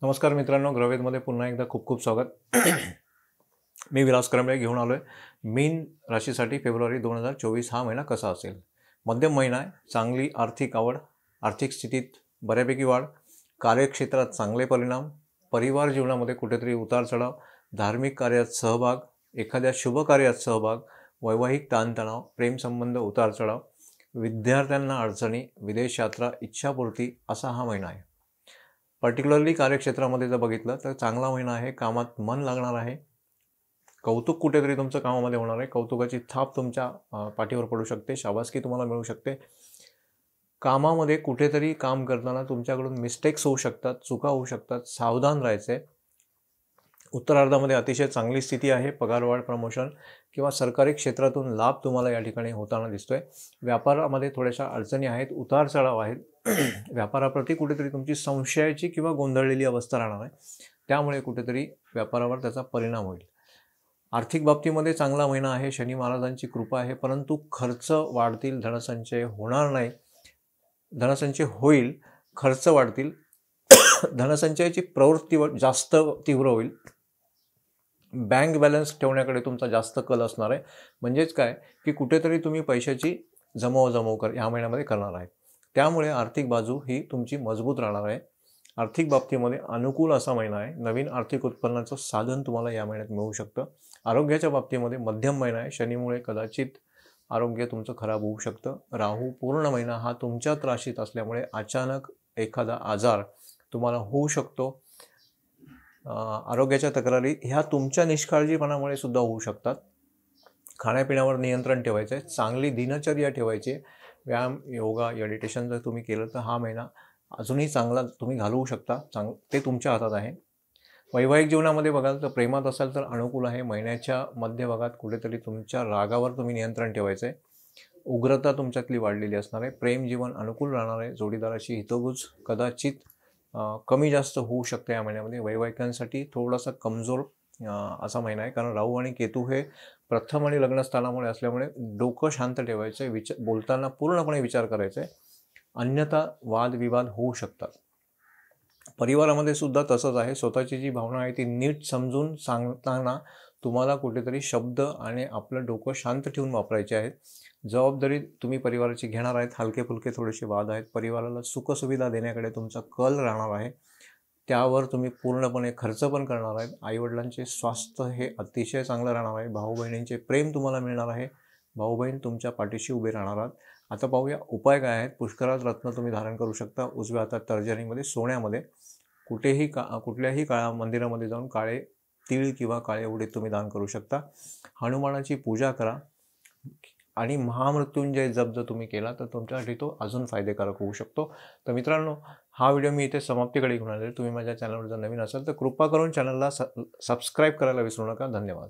नमस्कार मित्रांनो, ग्रहवेदमध्ये पुन्हा एकदा खूप खूप स्वागत. मी विलास करंबळे घेऊन आलो आहे मीन राशीसाठी फेब्रुवारी 2024 हा महिना कसा असेल. मध्यम महिना आहे. चांगली आर्थिक आवड, आर्थिक स्थितीत बऱ्यापैकी वाढ, कार्यक्षेत्रात चांगले परिणाम, परिवार जीवनामध्ये कुठेतरी उतार चढाव, धार्मिक कार्यात सहभाग, एखाद्या शुभ कार्यात सहभाग, वैवाहिक ताणतणाव, प्रेमसंबंध उतार चढाव, विद्यार्थ्यांना अडचणी, विदेश यात्रा, इच्छापूर्ती असा हा महिना आहे. पर्टिक्युलरली कार्यक्षेत्रामध्ये जर बघितलं तर चांगला महिना आहे. कामात मन लागणार आहे. कौतुक कुठेतरी तुमचं कामामध्ये होणार आहे. कौतुकाची थाप तुमच्या पाठीवर पडू शकते. शाबासकी तुम्हाला मिळू शकते. कामामध्ये कुठेतरी काम करताना तुमच्याकडून मिस्टेक्स होऊ शकतात, चुका होऊ शकतात. सावधान राहायचे. उत्तरार्धामध्ये अतिशय चांगली स्थिती आहे. पगारवाढ, प्रमोशन किंवा सरकारी क्षेत्रातून लाभ तुम्हाला या ठिकाणी होताना दिसतोय. व्यापारामध्ये थोड्याशा अडचणी आहेत, उतार चढाव आहेत. व्यापाराप्रती कुठेतरी तुमची संशयाची किंवा गोंधळलेली अवस्था राहणार आहे. त्यामुळे कुठेतरी व्यापारावर त्याचा परिणाम होईल. आर्थिक बाबतीमध्ये चांगला महिना आहे. शनी महाराजांची कृपा आहे. परंतु खर्च वाढतील, धनसंचय होणार नाही. धनसंचय होईल, खर्च वाढतील. धनसंचयाची प्रवृत्ती जास्त तीव्र होईल. बँक बॅलन्स ठेवण्याकडे तुमचा जास्त कल असणार आहे. म्हणजेच काय की कुठेतरी तुम्ही पैशाची जमव ह्या महिन्यामध्ये करणार आहे. त्यामुळे आर्थिक बाजू ही तुमची मजबूत राहणार आहे. आर्थिक बाबतीमध्ये अनुकूल असा महिना आहे. नवीन आर्थिक उत्पन्नाचं साधन तुम्हाला या महिन्यात मिळू शकतं. आरोग्याच्या बाबतीमध्ये मध्यम महिना आहे. शनीमुळे कदाचित आरोग्य तुमचं खराब होऊ शकतं. राहू पूर्ण महिना हा तुमच्याच राशीत असल्यामुळे अचानक एखादा आजार तुम्हाला होऊ शकतो. आरोग्याच्या तक्रारी ह्या तुमच्या निष्काळजीपणामुळे सुद्धा होऊ शकतात. खाण्यापिण्यावर नियंत्रण ठेवायचं आहे. चांगली दिनचर्या ठेवायची. व्यायाम, योगा, मेडिटेशन जर तुम्ही केलं तर हा महिना अजूनही चांगला तुम्ही घालवू शकता. ते तुमच्या हातात आहे. वैवाहिक जीवनामध्ये बघाल तर प्रेमात असाल तर अनुकूल आहे. महिन्याच्या मध्यभागात कुठेतरी तुमच्या रागावर तुम्ही नियंत्रण ठेवायचं आहे. उग्रता तुमच्यातली वाढलेली असणार आहे. प्रेम जीवन अनुकूल राहणार आहे. जोडीदाराची हितगुज कदाचित कमी जास्त होऊ शकते या महिन्यामध्ये. वैवाहिकांसाठी थोडासा कमजोर असा महिना आहे. कारण राहू आणि केतू हे प्रथम आणि लग्नस्थानामुळे असल्यामुळे डोकं शांत ठेवायचं आहे. बोलताना पूर्णपणे विचार करायचा आहे. अन्यथा वादविवाद होऊ शकतात. परिवारामध्ये सुद्धा तसंच आहे. स्वतःची जी भावना आहे ती नीट समजून सांगताना तुम्हाला कुठेतरी शब्द आणि आपलं डोकं शांत ठेवून वापरायचे आहेत. जबाबदारी तुम्ही परिवाराची घेणार आहेत. हलके फुलके थोडेसे वाद आहेत. परिवाराला सुखसुविधा देण्याकडे तुमचा कल राहणार आहे. त्यावर तुम्ही पूर्णपणे खर्च पण करणार आहेत. आईवडिलांचे स्वास्थ्य हे अतिशय चांगलं राहणार आहे. भाऊ बहिणींचे प्रेम तुम्हाला मिळणार आहे. भाऊ बहीण तुमच्या पाठीशी उभे राहणार आहात. आता पाहूया उपाय काय आहेत. पुष्कराज रत्न तुम्ही धारण करू शकता. उजव्या हातात तर्जनीमध्ये सोन्यामध्ये कुठल्याही काळा मंदिरामध्ये जाऊन काळे तीळ किंवा काळे उडीद तुम्ही दान करू शकता. हनुमानाची पूजा करा आणि महामृत्युंजय जप जर तुम्ही केला तर तुमच्यासाठी तो अजून फायदेकारक होऊ शकतो. तर मित्रांनो, हा व्हिडिओ मी इथे समाप्तीकडे घेऊन आले. तुम्ही माझ्या चॅनलवर जर नवीन असाल तर कृपा करून चॅनलला सबस्क्राईब करायला विसरू नका. धन्यवाद.